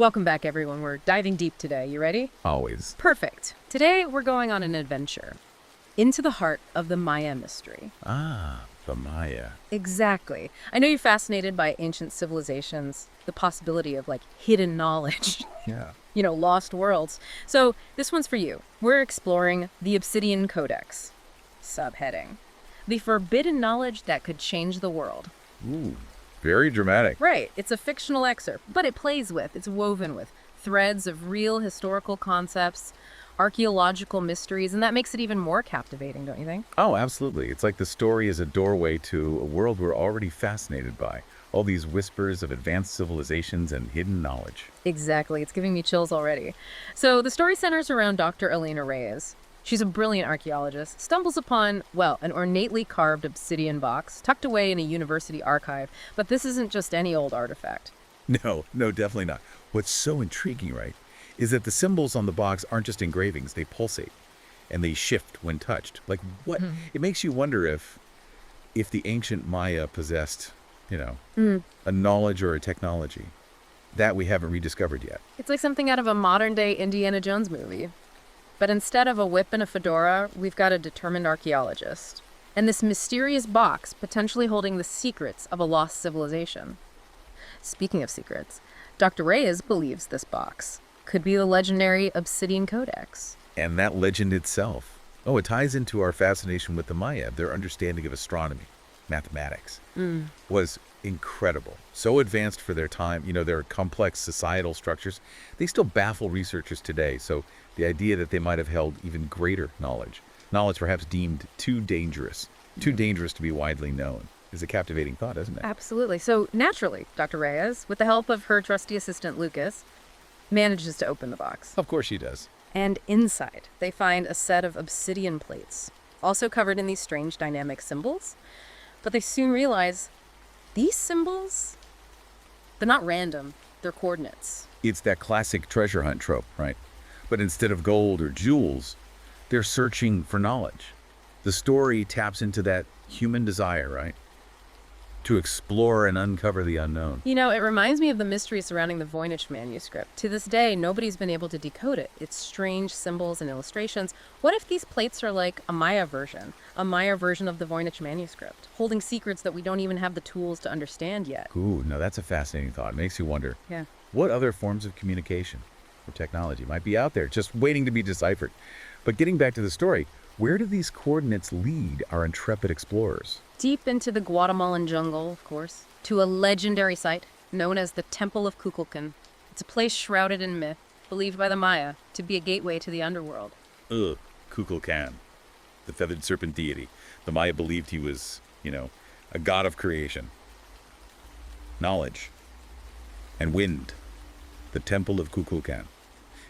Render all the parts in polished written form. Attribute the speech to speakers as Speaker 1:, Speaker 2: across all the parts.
Speaker 1: Welcome back, everyone. We're diving deep today. You ready?
Speaker 2: Always.
Speaker 1: Perfect. Today, we're going on an adventure into the heart of the Maya mystery.
Speaker 2: Ah, the Maya.
Speaker 1: Exactly. I know you're fascinated by ancient civilizations, the possibility of, hidden knowledge,
Speaker 2: Yeah.
Speaker 1: lost worlds. So, this one's for you. We're exploring the Obsidian Codex. Subheading: the forbidden knowledge that could change the world.
Speaker 2: Ooh, very dramatic.
Speaker 1: Right. It's a fictional excerpt, but it's woven with threads of real historical concepts, archaeological mysteries, and that makes it even more captivating, don't you think?
Speaker 2: Oh, absolutely. It's like the story is a doorway to a world we're already fascinated by. All these whispers of advanced civilizations and hidden knowledge.
Speaker 1: Exactly. It's giving me chills already. So the story centers around Dr. Elena Reyes. She's a brilliant archaeologist, stumbles upon, an ornately carved obsidian box tucked away in a university archive. But this isn't just any old artifact.
Speaker 2: No, definitely not. What's so intriguing, right, is that the symbols on the box aren't just engravings. They pulsate and they shift when touched. Like what? It makes you wonder if the ancient Maya possessed, a knowledge or a technology that we haven't rediscovered yet.
Speaker 1: It's like something out of a modern-day Indiana Jones movie. But instead of a whip and a fedora, we've got a determined archaeologist. And this mysterious box potentially holding the secrets of a lost civilization. Speaking of secrets, Dr. Reyes believes this box could be the legendary Obsidian Codex.
Speaker 2: And that legend itself, it ties into our fascination with the Maya. Their understanding of astronomy, mathematics, was incredible. So advanced for their time, their complex societal structures. They still baffle researchers today. So the idea that they might have held even greater knowledge perhaps deemed too dangerous to be widely known, is a captivating thought, isn't it?
Speaker 1: Absolutely. So naturally, Dr. Reyes, with the help of her trusty assistant Lucas, manages to open the box.
Speaker 2: Of course she does.
Speaker 1: And inside, they find a set of obsidian plates, also covered in these strange dynamic symbols. But they soon realize these symbols, they're not random, they're coordinates.
Speaker 2: It's that classic treasure hunt trope, right? But instead of gold or jewels, they're searching for knowledge. The story taps into that human desire, right? To explore and uncover the unknown.
Speaker 1: It reminds me of the mystery surrounding the Voynich manuscript. To this day, nobody's been able to decode it. It's strange symbols and illustrations. What if these plates are like a Maya version of the Voynich manuscript, holding secrets that we don't even have the tools to understand yet?
Speaker 2: Ooh, no, that's a fascinating thought. It makes you wonder,
Speaker 1: Yeah.
Speaker 2: what other forms of communication or technology might be out there just waiting to be deciphered? But getting back to the story, where do these coordinates lead our intrepid explorers?
Speaker 1: Deep into the Guatemalan jungle, of course, to a legendary site known as the Temple of Kukulkan. It's a place shrouded in myth, believed by the Maya to be a gateway to the underworld.
Speaker 2: Kukulkan, the feathered serpent deity. The Maya believed he was, a god of creation, knowledge, and wind. The Temple of Kukulkan.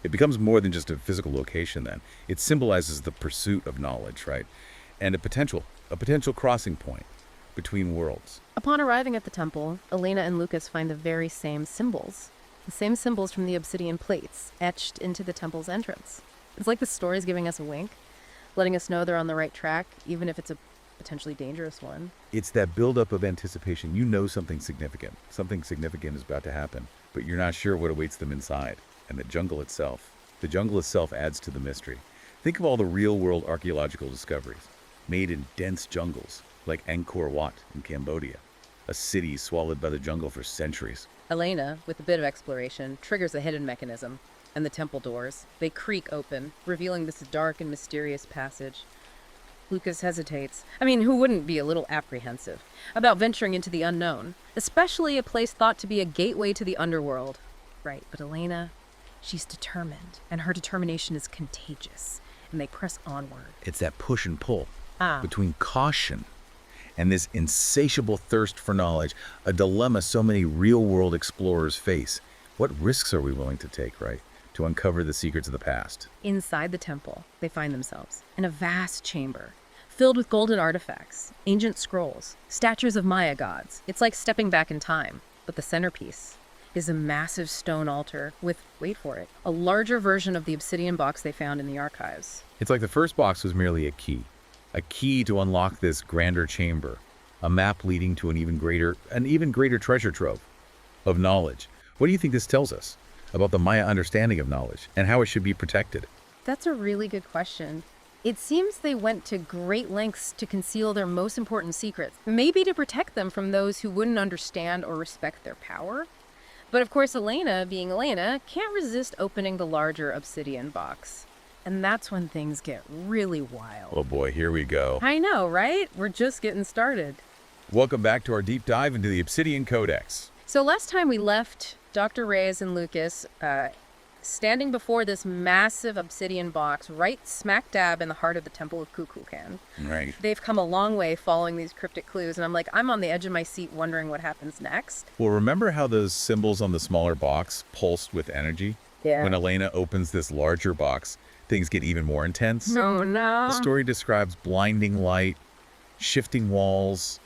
Speaker 2: It becomes more than just a physical location then. It symbolizes the pursuit of knowledge, right? And a potential crossing point between worlds.
Speaker 1: Upon arriving at the temple, Elena and Lucas find the very same symbols. The same symbols from the obsidian plates etched into the temple's entrance. It's like the story's giving us a wink, letting us know they're on the right track, even if it's a potentially dangerous one.
Speaker 2: It's that buildup of anticipation. You know something significant. Something significant is about to happen, but you're not sure what awaits them inside. And the jungle itself adds to the mystery. Think of all the real-world archaeological discoveries made in dense jungles, like Angkor Wat in Cambodia, a city swallowed by the jungle for centuries.
Speaker 1: Elena, with a bit of exploration, triggers a hidden mechanism, and the temple doors, they creak open, revealing this dark and mysterious passage. Lucas hesitates. Who wouldn't be a little apprehensive about venturing into the unknown, especially a place thought to be a gateway to the underworld? Right, but Elena, she's determined, and her determination is contagious, and they press onward.
Speaker 2: It's that push and pull between caution and this insatiable thirst for knowledge, a dilemma so many real-world explorers face. What risks are we willing to take, right, to uncover the secrets of the past?
Speaker 1: Inside the temple, they find themselves in a vast chamber filled with golden artifacts, ancient scrolls, statues of Maya gods. It's like stepping back in time, but the centerpiece is a massive stone altar with, wait for it, a larger version of the obsidian box they found in the archives.
Speaker 2: It's like the first box was merely a key to unlock this grander chamber, a map leading to an even greater treasure trove of knowledge. What do you think this tells us about the Maya understanding of knowledge and how it should be protected.
Speaker 1: That's a really good question. It seems they went to great lengths to conceal their most important secrets, maybe to protect them from those who wouldn't understand or respect their power. But of course, Elena, being Elena, can't resist opening the larger obsidian box. And that's when things get really wild.
Speaker 2: Oh boy, here we go.
Speaker 1: I know, right? We're just getting started.
Speaker 2: Welcome back to our deep dive into the Obsidian Codex.
Speaker 1: So last time we left Dr. Reyes and Lucas standing before this massive obsidian box right smack dab in the heart of the Temple of Kukulkan.
Speaker 2: Right.
Speaker 1: They've come a long way following these cryptic clues, and I'm on the edge of my seat wondering what happens next.
Speaker 2: Well, remember how those symbols on the smaller box pulsed with energy?
Speaker 1: Yeah.
Speaker 2: When Elena opens this larger box, things get even more intense.
Speaker 1: Oh, no.
Speaker 2: The story describes blinding light, shifting walls,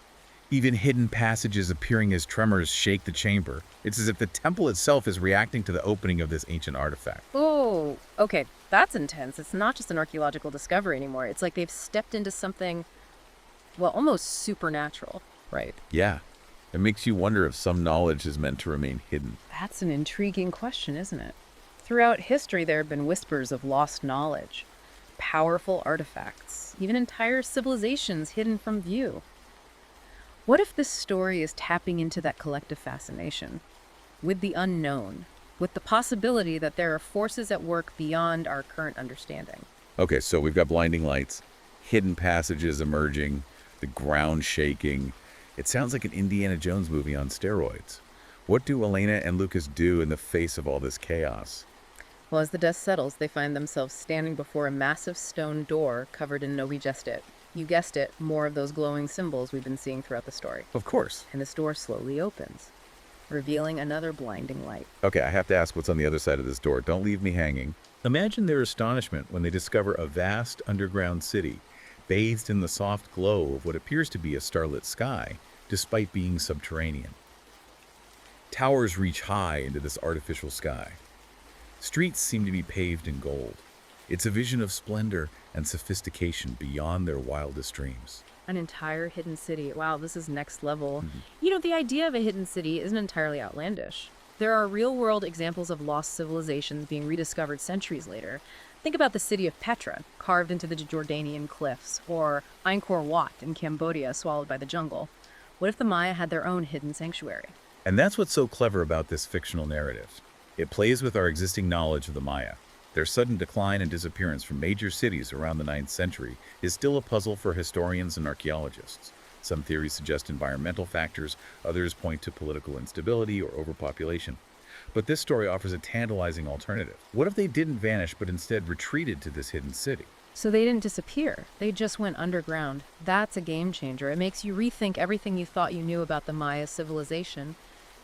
Speaker 2: even hidden passages appearing as tremors shake the chamber. It's as if the temple itself is reacting to the opening of this ancient artifact.
Speaker 1: Oh, okay. That's intense. It's not just an archaeological discovery anymore. It's like they've stepped into something, well, almost supernatural. Right.
Speaker 2: Yeah. It makes you wonder if some knowledge is meant to remain hidden.
Speaker 1: That's an intriguing question, isn't it? Throughout history, there have been whispers of lost knowledge, powerful artifacts, even entire civilizations hidden from view. What if this story is tapping into that collective fascination with the unknown, with the possibility that there are forces at work beyond our current understanding?
Speaker 2: Okay, so we've got blinding lights, hidden passages emerging, the ground shaking. It sounds like an Indiana Jones movie on steroids. What do Elena and Lucas do in the face of all this chaos?
Speaker 1: Well, as the dust settles, they find themselves standing before a massive stone door covered in Novi Gestit. You guessed it, more of those glowing symbols we've been seeing throughout the story.
Speaker 2: Of course.
Speaker 1: And this door slowly opens, revealing another blinding light.
Speaker 2: Okay, I have to ask what's on the other side of this door. Don't leave me hanging. Imagine their astonishment when they discover a vast underground city, bathed in the soft glow of what appears to be a starlit sky, despite being subterranean. Towers reach high into this artificial sky. Streets seem to be paved in gold. It's a vision of splendor and sophistication beyond their wildest dreams.
Speaker 1: An entire hidden city. Wow, this is next level. You know, the idea of a hidden city isn't entirely outlandish. There are real-world examples of lost civilizations being rediscovered centuries later. Think about the city of Petra, carved into the Jordanian cliffs, or Angkor Wat in Cambodia, swallowed by the jungle. What if the Maya had their own hidden sanctuary?
Speaker 2: And that's what's so clever about this fictional narrative. It plays with our existing knowledge of the Maya. Their sudden decline and disappearance from major cities around the 9th century is still a puzzle for historians and archaeologists. Some theories suggest environmental factors, others point to political instability or overpopulation. But this story offers a tantalizing alternative. What if they didn't vanish but instead retreated to this hidden city?
Speaker 1: So they didn't disappear. They just went underground. That's a game changer. It makes you rethink everything you thought you knew about the Maya civilization.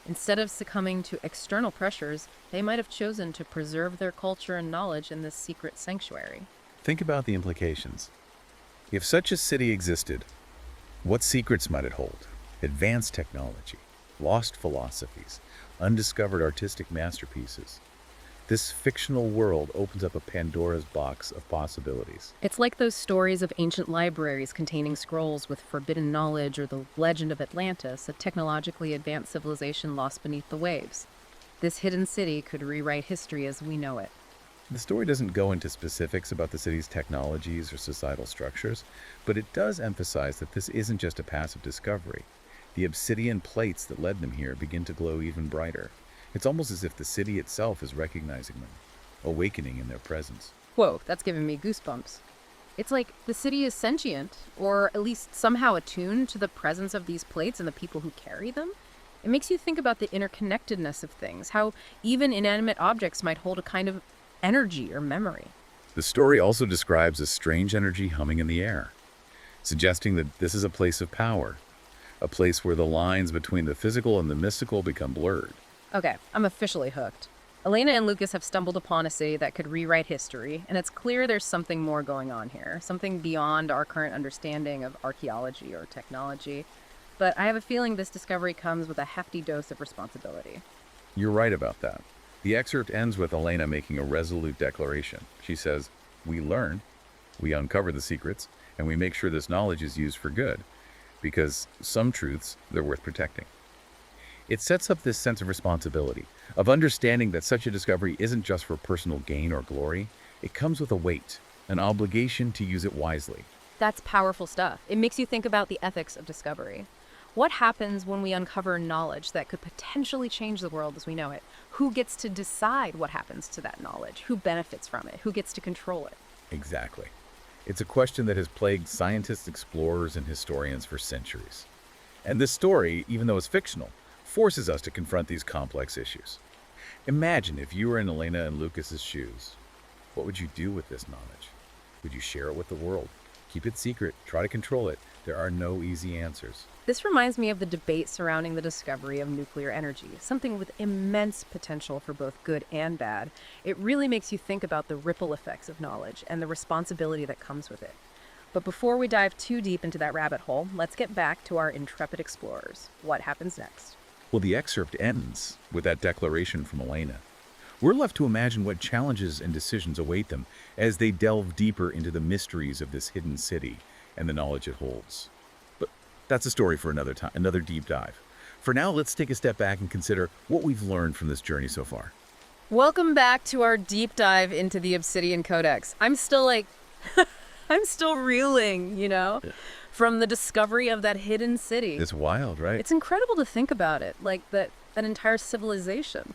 Speaker 1: Instead of succumbing to external pressures, they might have chosen to preserve their culture and knowledge in this secret sanctuary.
Speaker 2: Think about the implications. If such a city existed, what secrets might it hold? Advanced technology, lost philosophies, undiscovered artistic masterpieces. This fictional world opens up a Pandora's box of possibilities.
Speaker 1: It's like those stories of ancient libraries containing scrolls with forbidden knowledge, or the legend of Atlantis, a technologically advanced civilization lost beneath the waves. This hidden city could rewrite history as we know it.
Speaker 2: The story doesn't go into specifics about the city's technologies or societal structures, but it does emphasize that this isn't just a passive discovery. The obsidian plates that led them here begin to glow even brighter. It's almost as if the city itself is recognizing them, awakening in their presence.
Speaker 1: Whoa, that's giving me goosebumps. It's like the city is sentient, or at least somehow attuned to the presence of these plates and the people who carry them. It makes you think about the interconnectedness of things, how even inanimate objects might hold a kind of energy or memory.
Speaker 2: The story also describes a strange energy humming in the air, suggesting that this is a place of power, a place where the lines between the physical and the mystical become blurred.
Speaker 1: Okay, I'm officially hooked. Elena and Lucas have stumbled upon a city that could rewrite history, and it's clear there's something more going on here, something beyond our current understanding of archaeology or technology. But I have a feeling this discovery comes with a hefty dose of responsibility.
Speaker 2: You're right about that. The excerpt ends with Elena making a resolute declaration. She says, "We learn, we uncover the secrets, and we make sure this knowledge is used for good, because some truths, they're worth protecting." It sets up this sense of responsibility, of understanding that such a discovery isn't just for personal gain or glory. It comes with a weight, an obligation to use it wisely.
Speaker 1: That's powerful stuff. It makes you think about the ethics of discovery. What happens when we uncover knowledge that could potentially change the world as we know it? Who gets to decide what happens to that knowledge? Who benefits from it? Who gets to control it?
Speaker 2: Exactly. It's a question that has plagued scientists, explorers, and historians for centuries. And this story, even though it's fictional, forces us to confront these complex issues. Imagine if you were in Elena and Lucas's shoes. What would you do with this knowledge? Would you share it with the world? Keep it secret, try to control it. There are no easy answers.
Speaker 1: This reminds me of the debate surrounding the discovery of nuclear energy, something with immense potential for both good and bad. It really makes you think about the ripple effects of knowledge and the responsibility that comes with it. But before we dive too deep into that rabbit hole, let's get back to our intrepid explorers. What happens next?
Speaker 2: Well, the excerpt ends with that declaration from Elena. We're left to imagine what challenges and decisions await them as they delve deeper into the mysteries of this hidden city and the knowledge it holds. But that's a story for another time, another deep dive. For now, let's take a step back and consider what we've learned from this journey so far.
Speaker 1: Welcome back to our deep dive into the Obsidian Codex. I'm still I'm still reeling, from the discovery of that hidden city.
Speaker 2: It's wild, right?
Speaker 1: It's incredible to think about it, like that entire civilization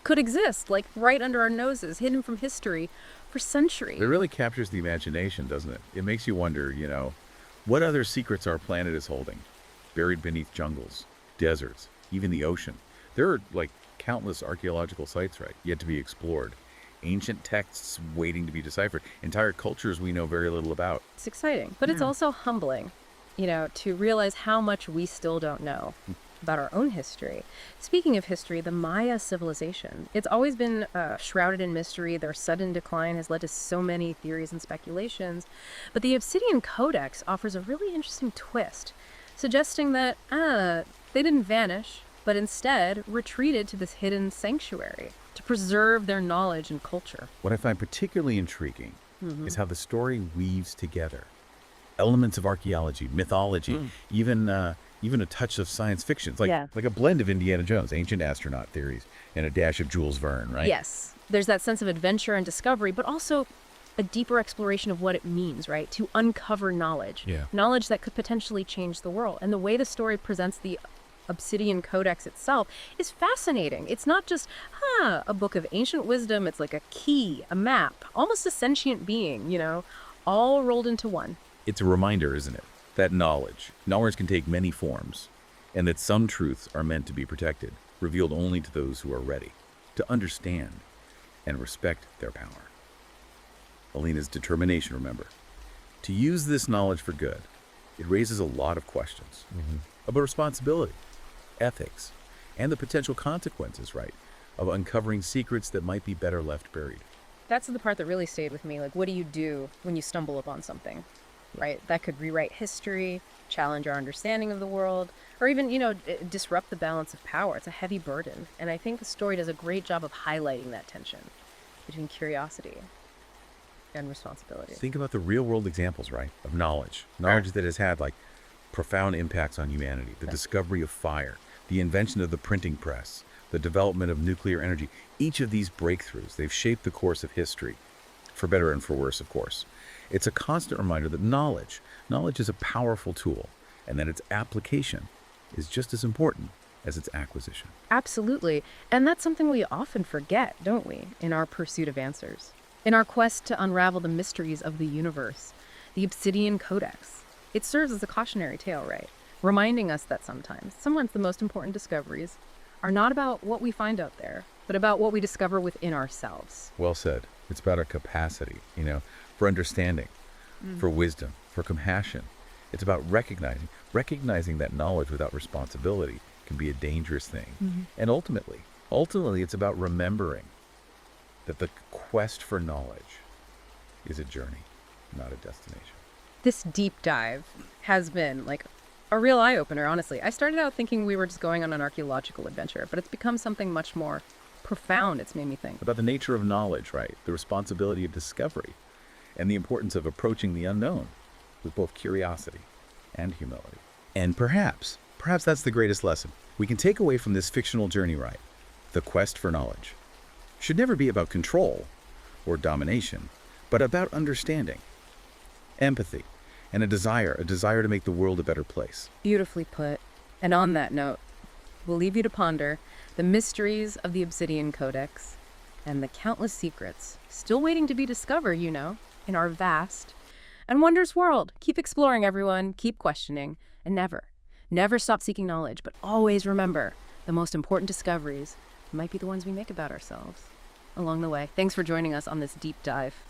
Speaker 1: could exist, like right under our noses, hidden from history for centuries.
Speaker 2: It really captures the imagination, doesn't it? It makes you wonder, what other secrets our planet is holding? Buried beneath jungles, deserts, even the ocean. There are, countless archaeological sites, right, yet to be explored. Ancient texts waiting to be deciphered. Entire cultures we know very little about.
Speaker 1: It's exciting, but it's also humbling, to realize how much we still don't know about our own history. Speaking of history, the Maya civilization, it's always been shrouded in mystery. Their sudden decline has led to so many theories and speculations. But the Obsidian Codex offers a really interesting twist, suggesting that they didn't vanish, but instead retreated to this hidden sanctuary to preserve their knowledge and culture.
Speaker 2: What I find particularly intriguing is how the story weaves together elements of archaeology, mythology, even a touch of science fiction. It's like a blend of Indiana Jones, ancient astronaut theories, and a dash of Jules Verne, right?
Speaker 1: Yes. There's that sense of adventure and discovery, but also a deeper exploration of what it means, right? To uncover knowledge.
Speaker 2: Yeah.
Speaker 1: Knowledge that could potentially change the world. And the way the story presents the Obsidian Codex itself is fascinating. It's not just, a book of ancient wisdom. It's like a key, a map, almost a sentient being, all rolled into one.
Speaker 2: It's a reminder, isn't it, that knowledge can take many forms, and that some truths are meant to be protected, revealed only to those who are ready to understand and respect their power. Elena's determination, remember, to use this knowledge for good, it raises a lot of questions about responsibility, ethics, and the potential consequences, right, of uncovering secrets that might be better left buried.
Speaker 1: That's the part that really stayed with me. Like, what do you do when you stumble upon something, right? That could rewrite history, challenge our understanding of the world, or even, disrupt the balance of power. It's a heavy burden. And I think the story does a great job of highlighting that tension between curiosity and responsibility.
Speaker 2: Think about the real-world examples, right, of knowledge that has had, profound impacts on humanity. The discovery of fire, the invention of the printing press, the development of nuclear energy. Each of these breakthroughs, they've shaped the course of history, for better and for worse, of course. It's a constant reminder that knowledge is a powerful tool, and that its application is just as important as its acquisition.
Speaker 1: Absolutely. And that's something we often forget, don't we, in our pursuit of answers. In our quest to unravel the mysteries of the universe, the Obsidian Codex. It serves as a cautionary tale, right? Reminding us that sometimes the most important discoveries are not about what we find out there, but about what we discover within ourselves.
Speaker 2: Well said. It's about our capacity, for understanding, for wisdom, for compassion. It's about recognizing that knowledge without responsibility can be a dangerous thing. And ultimately, it's about remembering that the quest for knowledge is a journey, not a destination.
Speaker 1: This deep dive has been a real eye-opener, honestly. I started out thinking we were just going on an archaeological adventure, but it's become something much more profound, it's made me think.
Speaker 2: About the nature of knowledge, right? The responsibility of discovery, and the importance of approaching the unknown with both curiosity and humility. And perhaps that's the greatest lesson. we can take away from this fictional journey right. The quest for knowledge should never be about control or domination, but about understanding, empathy, and a desire to make the world a better place.
Speaker 1: Beautifully put. And on that note, we'll leave you to ponder the mysteries of the Obsidian Codex and the countless secrets still waiting to be discovered, in our vast and wondrous world. Keep exploring, everyone. Keep questioning. And never stop seeking knowledge. But always remember, the most important discoveries might be the ones we make about ourselves along the way. Thanks for joining us on this deep dive.